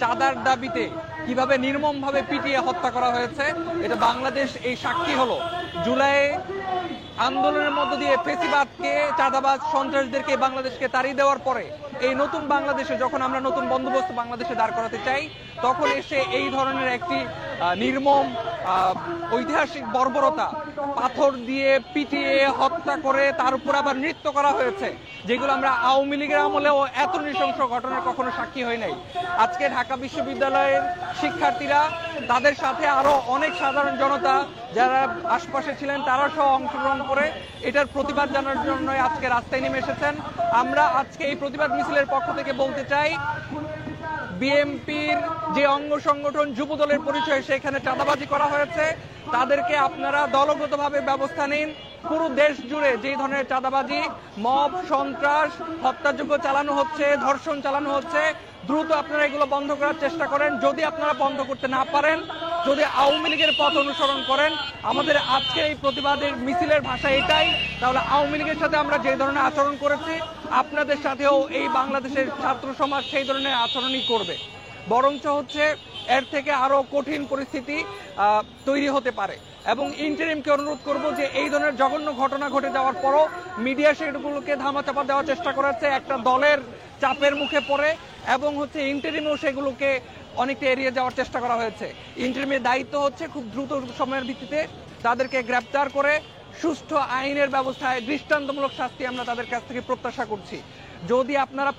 চাঁদার দাবিতে কিভাবে নির্মমভাবে পিটিয়ে হত্যা করা হয়েছে এটা বাংলাদেশ এই সাক্ষী হলো। জুলাই আন্দোলনের মধ্য দিয়ে ফেসিবাদকে, চাঁদাবাজ, সন্ত্রাসীদেরকে বাংলাদেশকে তাড়িয়ে দেওয়ার পরে এই নতুন বাংলাদেশে যখন আমরা নতুন বন্দোবস্ত বাংলাদেশে দাঁড় করাতে চাই, তখন এসে এই ধরনের একটি নির্মম ঐতিহাসিক বর্বরতা, পাথর দিয়ে পিটিয়ে হত্যা করে তার উপর আবার নৃত্য করা হয়েছে, যেগুলো আমরা আওয়ামী লীগের আমলেও এত নৃশংস ঘটনার কখনো সাক্ষী হয় নাই। আজকে ঢাকা বিশ্ববিদ্যালয়ের শিক্ষার্থীরা, তাদের সাথে আরো অনেক সাধারণ জনতা যারা আশপাশে ছিলেন তারা সহ অংশগ্রহণ করে এটার প্রতিবাদ জানানোর জন্য আজকে রাস্তায় নেমে এসেছেন। আমরা আজকে এই প্রতিবাদ মিছিলের পক্ষ থেকে বলতে চাই, বিএনপির যে অঙ্গ সংগঠন যুবদলের পরিচয়ে সেখানে চাঁদাবাজি করা হয়েছে, তাদেরকে আপনারা দলগতভাবে ব্যবস্থা নিন। পুরো দেশ জুড়ে যে ধরনের চাঁদাবাজি, মব, সন্ত্রাস, হত্যাযজ্ঞ চালানো হচ্ছে, ধর্ষণ চালানো হচ্ছে, দ্রুত আপনারা এগুলো বন্ধ করার চেষ্টা করেন। যদি আপনারা বন্ধ করতে না পারেন, যদি আওয়ামী লীগের পথ অনুসরণ করেন, আমাদের আজকে এই প্রতিবাদের মিছিলের ভাষা এটাই, তাহলে আওয়ামী লীগের সাথে আমরা যে ধরনের আচরণ করেছি আপনাদের সাথেও এই বাংলাদেশের ছাত্র সমাজ সেই ধরনের আচরণই করবে। বরঞ্চ হচ্ছে এর থেকে আরো কঠিন পরিস্থিতি তৈরি হতে পারে। এবং ইন্টারিমকে অনুরোধ করব যে এই ধরনের জঘন্য ঘটনা ঘটে যাওয়ার পরও মিডিয়া সেগুলোকে ধামাচাপা দেওয়ার চেষ্টা করেছে একটা দলের চাপের মুখে পড়ে, এবং হচ্ছে ইন্টারিমেও সেগুলোকে অনেকটা এড়িয়ে যাওয়ার চেষ্টা করা হয়েছে। ইন্টারিমের দায়িত্ব হচ্ছে খুব দ্রুত সময়ের ভিত্তিতে তাদেরকে গ্রেপ্তার করে সুষ্ঠু আইনের ব্যবস্থায় দৃষ্টান্তমূলক শাস্তি আমরা তাদের কাছ থেকে প্রত্যাশা করছি। যদি আপনারা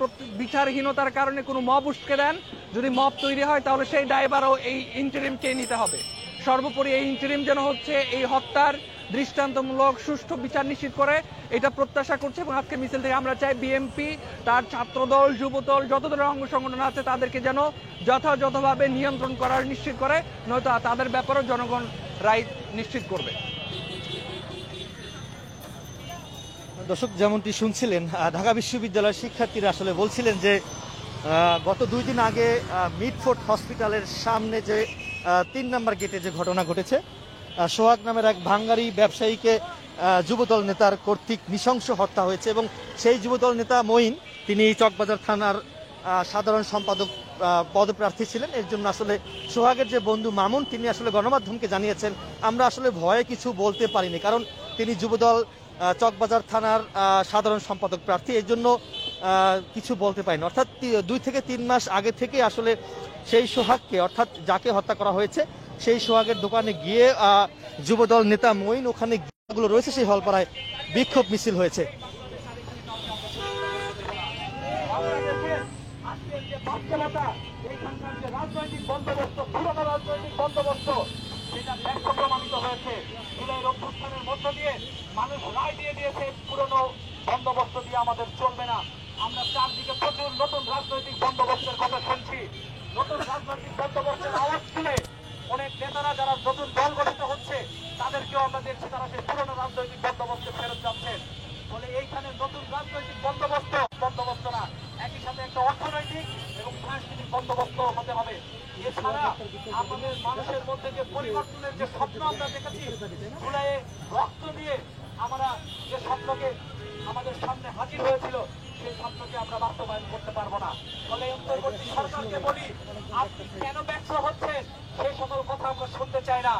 বিচারহীনতার কারণে কোনো মব উস্কে দেন, যদি মব তৈরি হয়, তাহলে সেই দায়ভারও এই ইন্টারিমকে নিতে হবে। সর্বোপরি এই ইন্টারিম যেন হচ্ছে এই হত্যার দৃষ্টান্তমূলক সুষ্ঠু বিচার নিশ্চিত করে, এটা প্রত্যাশা করছে। এবং আজকে মিছিল থেকে আমরা চাই বিএনপি, তার ছাত্রদল, যুবদল, যত ধরনের অঙ্গ সংগঠন আছে তাদেরকে যেন যথাযথভাবে নিয়ন্ত্রণ করার নিশ্চিত করে, নয়তো তাদের ব্যাপারেও জনগণ রায় নিশ্চিত করবে। দর্শক, যেমনটি শুনছিলেন, ঢাকা বিশ্ববিদ্যালয়ের শিক্ষার্থীরা আসলে বলছিলেন যে গত 2 দিন আগে মিডফোর্ট হসপিটালের সামনে যে 3 নম্বর গেটে যে ঘটনা ঘটেছে, সোহাগ নামের এক ভাঙ্গারি ব্যবসায়ীকে যুবদল নেতার কর্তৃক নৃশংস হত্যা হয়েছে। এবং সেই যুবদল নেতা মঈন, তিনি চকবাজার থানার সাধারণ সম্পাদক পদপ্রার্থী ছিলেন। এর জন্য আসলে সোহাগের যে বন্ধু মামুন, তিনি আসলে গণমাধ্যমকে জানিয়েছেন, আমরা আসলে ভয়ে কিছু বলতে পারিনি, কারণ তিনি যুবদল চকবাজার থানার সাধারণ সম্পাদক প্রার্থী, এর জন্য কিছু বলতে পারিনি। অর্থাৎ 2 থেকে 3 মাস আগে থেকে আসলে সেই সোহাগকে, অর্থাৎ যাকে হত্যা করা হয়েছে, সেই সোহাগের দোকানে গিয়ে যুবদল নেতা মঈন ওখানে গুলো রয়েছে সেই হলপাড়ায় বিক্ষোভ মিছিল হয়েছে। রাজনৈতিক বন্দোবস্ত, পুরোনো রাজনৈতিক বন্দোবস্ত, সেটা ব্যর্থ প্রমাণিত হয়েছে। জুলাইয়ের অভ্যুত্থানের মধ্য দিয়ে মানুষ রায় দিয়ে দিয়েছে, পুরনো বন্দোবস্ত দিয়ে আমাদের চলবে না। আমরা চারদিকে প্রচুর নতুন রাজনৈতিক বন্দোবস্তের কথা শুনছি। নতুন রাজনৈতিক বন্দোবস্তের আওয়াজ শুনে অনেক নেতারা যারা নতুন দল গঠিত হচ্ছে তাদেরকেও আমরা দেখছি তারা সেই পুরনো রাজনৈতিক বন্দোবস্তে ফেরত যাচ্ছেন। ফলে এইখানে নতুন রাজনৈতিক বন্দোবস্ত না, একই সাথে একটা অর্থনৈতিক এবং সাংস্কৃতিক বন্দোবস্ত হতে হবে। এছাড়া আমাদের মানুষের মধ্যে যে পরিবর্তনের যে স্বপ্ন আমরা দেখেছি, জুলাইয়ে রক্ত দিয়ে আমরা যে স্বপ্নকে আমাদের সামনে হাজির হয়েছিল, সেই স্বপ্নকে আমরা বাস্তবায়ন করতে পারবো না। ফলে অন্তর্বর্তী সরকারকে বলি, আপনি কেন ব্যর্থ হচ্ছেন সেই সকল কথা আমরা শুনতে চাই না।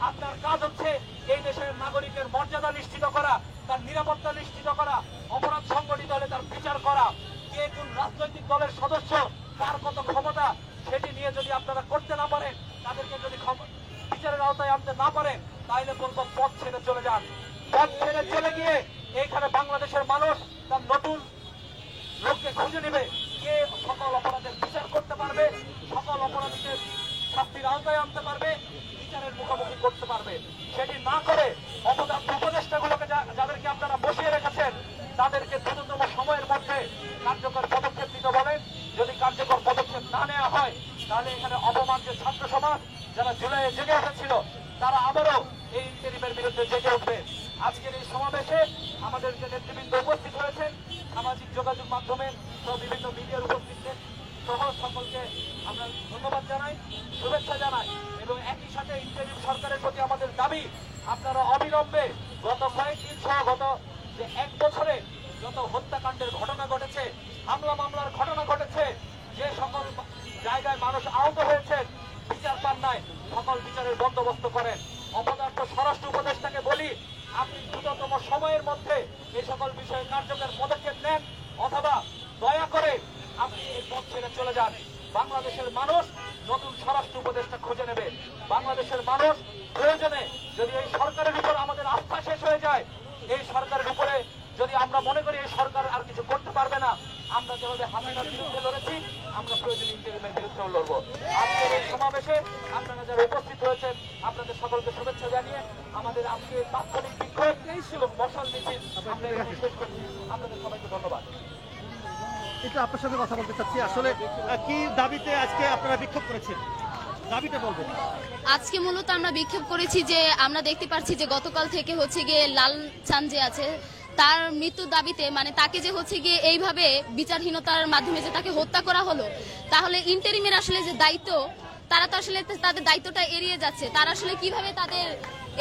আপনার কাজ হচ্ছে এই দেশের নাগরিকের মর্যাদা নিশ্চিত করা, তার নিরাপত্তা নিশ্চিত করা, অপরাধ সংগঠিত হলে তার বিচার করা, কে কোন রাজনৈতিক দলের সদস্য, কার কত ক্ষমতা, সেটি নিয়ে যদি আপনারা করতে না পারেন, তাদেরকে যদি বিচারের আওতায় আনতে না পারেন, তাহলে বলবো পথ ছেড়ে চলে যান। পথ ছেড়ে চলে গিয়ে এইখানে বাংলাদেশের মানুষ তার নতুন লোককে খুঁজে নেবে, কে সকল অপরাধের বিচার করতে পারবে, সকল অপরাধীকে শাস্তির আওতায় আনতে পারবে, বিচারের মুখোমুখি করতে পারবে। সেটি না করে অপদার্থ উপদেষ্টাগুলোকে যাদেরকে আপনারা বসিয়ে রেখেছেন, তাদেরকে দ্রুততম সময়ের মধ্যে কার্যকর পদক্ষেপ নিতে বলেন। যদি কার্যকর পদক্ষেপ না নেওয়া হয়, তাহলে এখানে অপমান যে ছাত্র সমাজ যারা জুলাইয়ে জেগে উঠেছিল, তারা আবারও এই ইন্টারিমের বিরুদ্ধে জেগে উঠবে। আজকের এই সমাবেশে আমাদের যে নেতৃবৃন্দ উপস্থিত হয়েছেন, সামাজিক যোগাযোগ মাধ্যমে সহ বিভিন্ন মিডিয়ার উপস্থিতদের সহ সকলকে আমরা ধন্যবাদ জানাই, শুভেচ্ছা জানাই এবং একই সাথে ইন্টারিম সরকারের প্রতি আমাদের দাবি আপনারা অবিলম্বে গত কয়েকদিন সহ গত যে 1 বছরে যত হত্যাকাণ্ডের ঘটনা ঘটেছে, হামলা মামলার ঘটনা ঘটেছে, যে সকল জায়গায় মানুষ আহত হয়েছে, বিচার পান নাই, সকল বিচারের বন্দোবস্ত করেন। অপদার্থ স্বরাষ্ট্র উপদেষ্টাকে বলি, আপনি দ্রুততম সময়ের মধ্যে এই সকল বিষয়ে কার্যকর পদক্ষেপ নেন, অথবা দয়া করে আপনি এই পথ ছেড়ে চলে যান। বাংলাদেশের মানুষ নতুন স্বরাষ্ট্র উপদেষ্টা খুঁজে নেবে। বাংলাদেশের মানুষ প্রয়োজনে যদি এই সরকারের উপর আমাদের আস্থা শেষ হয়ে যায়, এই সরকারের উপরে যদি আমরা মনে করি এই সরকার আর কিছু করতে পারবে না, আমরা যেভাবে হাসিনার বিরুদ্ধে লড়েছি, আমরা প্রয়োজনে ইন্টারিমের বিরুদ্ধেও লড়বো। আজকের এই সমাবেশে আপনারা যারা উপস্থিত হয়েছেন, আপনাদের সকলকে শুভেচ্ছা জানিয়ে আমাদের আজকে তাৎক্ষণিক বিক্ষোভ এবং মশাল মিছিল আমরা এখানে শেষ করছি। আপনাদের সবাইকে ধন্যবাদ। একটু আপনার সাথে কথা বলতে চাচ্ছি, আসলে কি দাবিতে আজকে আপনারা বিক্ষোভ করেছেন, দাবিটা বলবেন। আজকে মূলত আমরা বিক্ষোভ করেছি যে আমরা দেখতে পাচ্ছি যে গতকাল থেকে হচ্ছে গিয়ে লাল চাঁদ যে আছে তার মৃত্যুর দাবিতে, মানে তাকে যে হচ্ছে গিয়ে এইভাবে বিচারহীনতার মাধ্যমে যে তাকে হত্যা করা হলো, তাহলে ইন্টারিমের আসলে যে দায়িত্ব, তারা তো আসলে তাদের দায়িত্বটা এড়িয়ে যাচ্ছে। তারা আসলে কিভাবে তাদের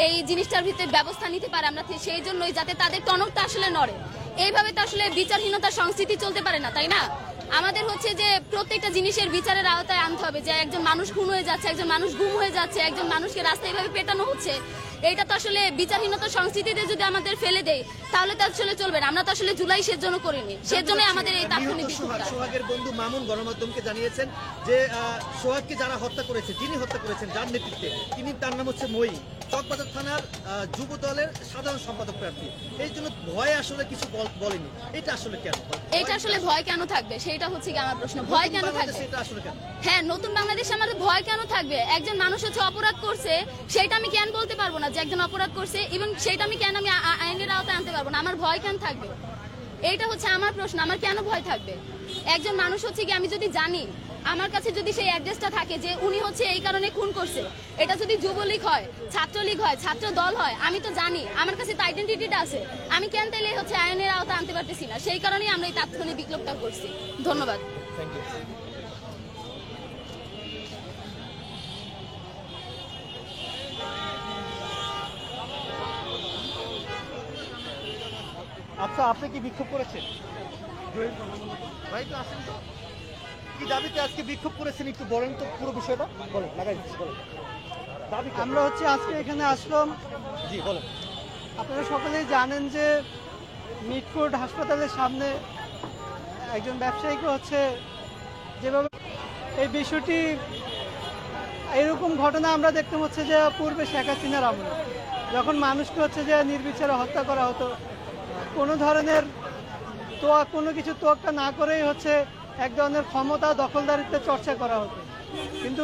এই জিনিসটার ভিতরে ব্যবস্থা নিতে পারে, আমরা সেই জন্যই যাতে তাদের টনকটা আসলে নড়ে। এইভাবে তো আসলে বিচারহীনতার সংস্কৃতি চলতে পারে না, তাই না? আমাদের হচ্ছে যে প্রত্যেকটা জিনিসের বিচারের আওতায় আনতে হবে। যে একজন মানুষ খুন হয়ে যাচ্ছে, একজন মানুষ গুম হয়ে যাচ্ছে, একজন মানুষকে রাস্তায় এভাবে পেটানো হচ্ছে, এইটা তো আসলে বিচারহীনতার সংস্কৃতিতে যদি আমাদের ফেলে দেয় তাহলে তো আসলে চলবে না। আমরা তো আসলে জুলাই সের জন্য করিনি, সের জন্য আমাদের এই তাৎক্ষণিক বিক্ষোভটা। সোহাগের বন্ধু মামুন গণমাধ্যমকে জানিয়েছেন যে সোহাগকে যারা হত্যা করেছে, যিনি হত্যা করেছেন যার নেতৃত্বে, তিনি, তার নাম হচ্ছে মই, চকবাজার থানার যুব দলের সাধারণ সম্পাদক প্রার্থী। এই জন্য ভয়ে আসলে কিছু বলেনি। এটা আসলে কেন? এটা আসলে ভয় কেন থাকবে সেটা হচ্ছে কি আমার প্রশ্ন। ভয় কেন থাকবে? এটা আসলে কেন? হ্যাঁ, নতুন বাংলাদেশে আমাদের ভয় কেন থাকবে? একজন মানুষ হচ্ছে অপরাধ করছে, সেটা আমি কেন বলতে পারবো না যে একজন অপরাধ করছে, এবং সেটা আমি কেন আমি আইনের আওতায় আনতে পারবো না? আমার ভয় কেন থাকবে? এইটা হচ্ছে আমার প্রশ্ন। আমার কেন ভয় থাকবে? একজন মানুষ হচ্ছে কি, আমি যদি জানি, আমার কাছে যদি সেই অ্যাড্রেসটা থাকে যে উনি হচ্ছে এই কারণে খুন করছে, এটা যদি যুবলীগ হয়, ছাত্রলীগ হয়, ছাত্র দল হয়, আমি তো জানি, আমার কাছে তো আইডেন্টিটিটা আছে, আমি কেন তাইলে হচ্ছে আইনের আওতায় আনতে পারতেছি না? সেই কারণেই আমরা এই তাৎক্ষণিক বিপ্লবটা করছি। ধন্যবাদ। আচ্ছা, আপনি কি বিক্ষোভ করেছেন? ভাই তো আসেন তো, কি দাবিতে আজকে বিক্ষোভ করেছেন একটু বলেন তো পুরো বিষয়টা। বলেন, লাগাই দিচ্ছি, বলেন। আমরা হচ্ছে আজকে এখানে আসলাম, জি বলেন। আপনারা সকলেই জানেন যে মিটফোর্ড হাসপাতালের সামনে একজন ব্যবসায়ীকে হচ্ছে যেভাবে এই বিষয়টি, এরকম ঘটনা আমরা দেখতে হচ্ছে যে পূর্বে শেখ হাসিনার আমলে যখন মানুষকে হচ্ছে যে নির্বিচারে হত্যা করা হতো, কোনো ধরনের কোনো কিছু তোয়াক্কা না করেই হচ্ছে এক ধরনের ক্ষমতা দখলদারিত্বের চর্চা করা হতো। কিন্তু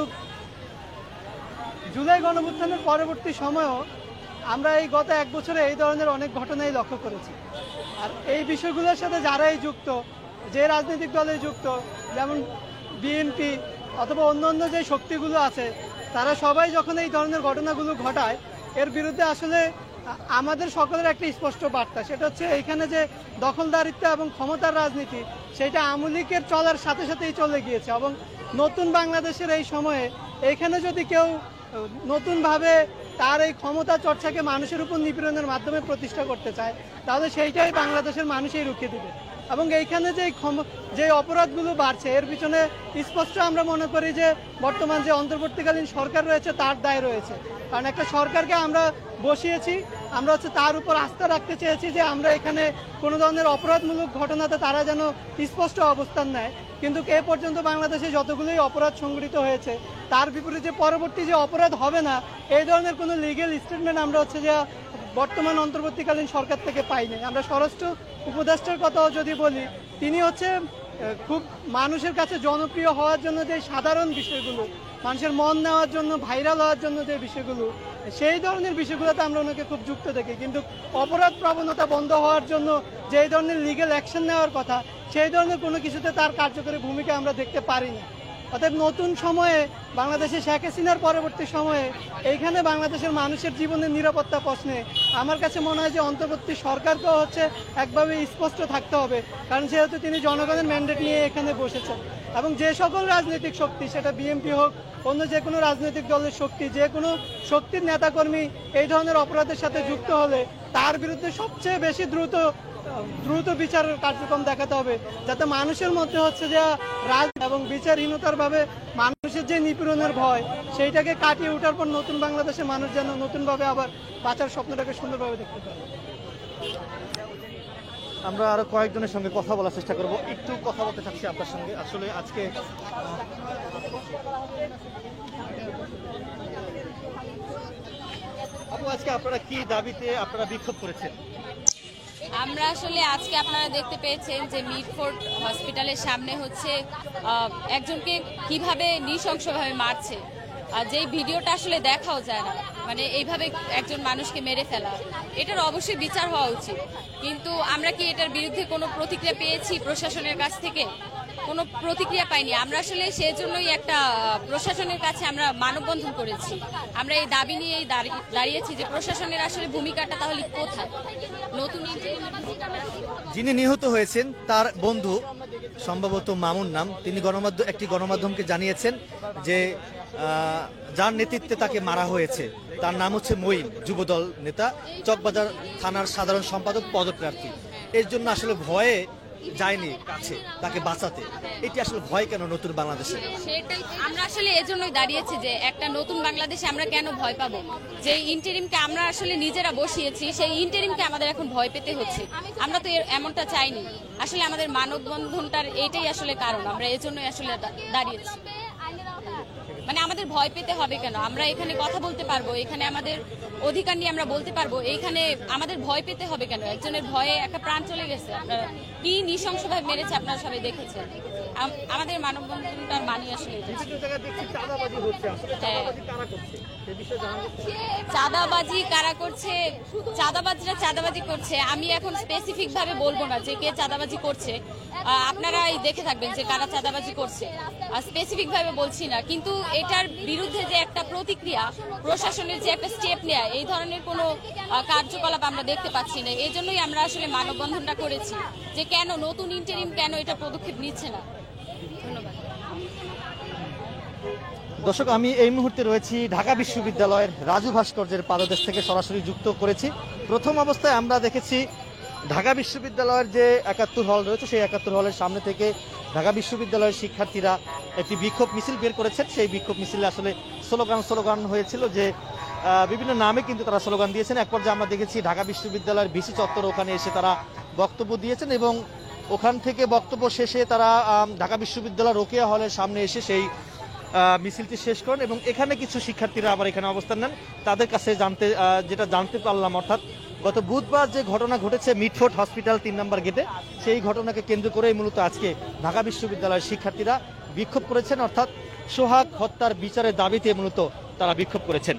জুলাই গণঅভ্যুত্থানের পরবর্তী সময়েও আমরা এই গত 1 বছরে এই ধরনের অনেক ঘটনাই লক্ষ্য করেছি। আর এই বিষয়গুলোর সাথে যারাই যুক্ত, যে রাজনৈতিক দলে যুক্ত, যেমন বিএনপি অথবা অন্য যে শক্তিগুলো আছে, তারা সবাই যখন এই ধরনের ঘটনাগুলো ঘটায়, এর বিরুদ্ধে আসলে আমাদের সকলের একটা স্পষ্ট বার্তা, সেটা হচ্ছে এইখানে যে দখলদারিত্ব এবং ক্ষমতার রাজনীতি, সেটা আওয়ামী লীগের চলার সাথে সাথেই চলে গিয়েছে। এবং নতুন বাংলাদেশের এই সময়ে এইখানে যদি কেউ নতুনভাবে তার এই ক্ষমতা চর্চাকে মানুষের উপর নিপীড়নের মাধ্যমে প্রতিষ্ঠা করতে চায়, তাহলে সেইটাই বাংলাদেশের মানুষই রুখে দিবে। এবং এইখানে যে অপরাধগুলো বাড়ছে, এর পিছনে স্পষ্ট আমরা মনে করি যে বর্তমান যে অন্তর্বর্তীকালীন সরকার রয়েছে তার দায় রয়েছে। কারণ একটা সরকারকে আমরা বসিয়েছি, আমরা হচ্ছে তার উপর আস্থা রাখতে চেয়েছি যে আমরা এখানে কোনো ধরনের অপরাধমূলক ঘটনাতে তারা যেন স্পষ্ট অবস্থান নেয়। কিন্তু এ পর্যন্ত বাংলাদেশে যতগুলোই অপরাধ সংঘটিত হয়েছে, তার বিপরীতে পরবর্তী যে অপরাধ হবে না, এই ধরনের কোনো লিগ্যাল স্টেটমেন্ট আমরা হচ্ছে যে বর্তমান অন্তর্বর্তীকালীন সরকার থেকে পাইনি। আমরা স্বরাষ্ট্র উপদেষ্টার কথাও যদি বলি, তিনি হচ্ছে খুব মানুষের কাছে জনপ্রিয় হওয়ার জন্য যে সাধারণ বিষয়গুলো, মানুষের মন নেওয়ার জন্য, ভাইরাল হওয়ার জন্য যে বিষয়গুলো, সেই ধরনের বিষয়গুলোতে আমরা ওনাকে খুব যুক্ত দেখি। কিন্তু অপরাধ প্রবণতা বন্ধ হওয়ার জন্য যে ধরনের লিগ্যাল অ্যাকশন নেওয়ার কথা, সেই ধরনের কোনো কিছুতে তার কার্যকরী ভূমিকা আমরা দেখতে পারি না। অতএব নতুন সময়ে বাংলাদেশে শেখ হাসিনার পরবর্তী সময়ে এইখানে বাংলাদেশের মানুষের জীবনের নিরাপত্তা প্রশ্নে আমার কাছে মনে হয় যে অন্তর্বর্তী সরকারকেও হচ্ছে একভাবে স্পষ্ট থাকতে হবে, কারণ যেহেতু তিনি জনগণের ম্যান্ডেট নিয়ে এখানে বসেছেন এবং যে সকল রাজনৈতিক শক্তি, সেটা বিএনপি হোক, অন্য যে কোনো রাজনৈতিক দলের শক্তি, যে কোনো শক্তির নেতাকর্মী এই ধরনের অপরাধের সাথে যুক্ত হলে তার বিরুদ্ধে সবচেয়ে বেশি দ্রুত বিচার কার্যক্রম দেখাতে হবে, যাতে মানুষের মধ্যে হচ্ছে যে এবং বিচারহীনতার ভাবে মানুষের যে নিপীড়নের ভয়, সেইটাকে কাটিয়ে ওঠার পর নতুন বাংলাদেশে মানুষ যেন নতুনভাবে আবার বাঁচার স্বপ্নটাকে সুন্দরভাবে দেখতে পারে। আমরা আরো কয়েকজনের সঙ্গে কথা বলার চেষ্টা করব, একটু কথা বলতে চাচ্ছি আপনার সঙ্গে। আসলে আজকে আপু, আজকে আপনারা কি দাবিতে আপনারা বিক্ষোভ করেছেন? আমরা আসলে আজকে আপনারা দেখতে পেয়েছেন যে মিটফোর্ড হসপিটালের সামনে হচ্ছে একজনকে কিভাবে নৃশংসভাবে মারছে, আর যেই ভিডিওটা আসলে দেখাও যায় না, মানে এইভাবে একজন মানুষকে মেরে ফেলা, এটার অবশ্যই বিচার হওয়া উচিত। কিন্তু আমরা কি এটার বিরুদ্ধে কোনো প্রতিক্রিয়া পেয়েছি প্রশাসনের কাছ থেকে? কোনো প্রতিক্রিয়া পাইনি। আমরা আসলে সেজন্যই একটা প্রশাসনের কাছে আমরা মানববন্ধন করেছি। আমরা এই দাবি নিয়েই দাঁড়িয়েছি যে প্রশাসনের আসলে ভূমিকাটা তাহলে কোথায়। নতুন যিনি নিহত হয়েছেন তার বন্ধু, সম্ভবত মামুন নাম, তিনি একটি গণমাধ্যমকে জানিয়েছেন যে যার নেতৃত্বে তাকে মারা হয়েছে তার নাম হচ্ছে মঈন, যুবদল নেতা, চকবাজার থানার সাধারণ সম্পাদক পদপ্রার্থী। এর জন্য আসলে ভয়ে যায়নি কাছে তাকে বাঁচাতে। এটি আসলে ভয় কেন নতুন বাংলাদেশে? সেটাই আমরা আসলে এজন্যই দাঁড়িয়েছি যে একটা নতুন বাংলাদেশে আমরা কেন ভয় পাবো? যে ইন্টারিমকে আমরা আসলে নিজেরা বসিয়েছি, সেই ইন্টারিমকে আমাদের এখন ভয় পেতে হচ্ছে। আমরা তো এমনটা চাইনি। আসলে আমাদের মানববন্ধনটার এটাই আসলে কারণ, আমরা এজন্যই আসলে দাঁড়িয়েছি। মানে আমাদের ভয় পেতে হবে কেন? আমরা এখানে কথা বলতে পারবো, এখানে আমাদের অধিকার নিয়ে আমরা বলতে পারবো, এইখানে আমাদের ভয় পেতে হবে কেন? একজনের ভয়ে একটা প্রাণ চলে গেছে, আপনারা কি নৃশংসভাবে মেরেছে আপনারা সবাই দেখেছেন। আমাদের মানববন্ধনটার মানি আসলে চাঁদাবাজি কারা করছে, চাঁদাবাজরা চাঁদাবাজি করছে। আমি এখন স্পেসিফিক ভাবে বলবো না যে কে চাঁদাবাজি করছে, আপনারাই দেখে থাকবেন যে কারা চাঁদাবাজি করছে, স্পেসিফিক ভাবে বলছি না। কিন্তু এটার বিরুদ্ধে যে একটা প্রতিক্রিয়া, প্রশাসনের যে একটা স্টেপ নেয়া, এই ধরনের কোনো কার্যকলাপ আমরা দেখতে পাচ্ছি না। এই জন্যই আমরা আসলে মানববন্ধনটা করেছি যে কেন নতুন ইন্টারিম কেন এটা পদক্ষেপ নিচ্ছে না। ধন্যবাদ। দর্শক, আমি এই মুহূর্তে রয়েছি ঢাকা বিশ্ববিদ্যালয়ের রাজু ভাস্কর্যের পাদদেশ থেকে সরাসরি যুক্ত করেছি। প্রথম অবস্থায় আমরা দেখেছি ঢাকা বিশ্ববিদ্যালয়ের যে ৭১ হল রয়েছে, সেই ৭১ হলের সামনে থেকে ঢাকা বিশ্ববিদ্যালয়ের শিক্ষার্থীরা একটি বিক্ষোভ মিছিল বের করেছেন। সেই বিক্ষোভ মিছিলে আসলে স্লোগান হয়েছিল যে বিভিন্ন নামে কিন্তু তারা স্লোগান দিয়েছেন। এক পর্যায়ে আমরা দেখেছি ঢাকা বিশ্ববিদ্যালয়ের ভিসি চত্বর, ওখানে এসে তারা বক্তব্য দিয়েছেন এবং ওখান থেকে বক্তব্য শেষে তারা ঢাকা বিশ্ববিদ্যালয় রোকেয়া হলের সামনে এসে সেই মিছিলটি শেষ করেন এবং এখানে কিছু শিক্ষার্থীরা আবার এখানে অবস্থান নেন। তাদের কাছে যেটা জানতে পারলাম, অর্থাৎ গত বুধবার যে ঘটনা ঘটেছে মিটফোর্ড হসপিটাল ৩ নম্বর গেটে, সেই ঘটনাকে কেন্দ্র করেই মূলত আজকে ঢাকা বিশ্ববিদ্যালয়ের শিক্ষার্থীরা বিক্ষোভ করেছেন, অর্থাৎ সোহাগ হত্যার বিচারের দাবিতে মূলত তারা বিক্ষোভ করেছেন।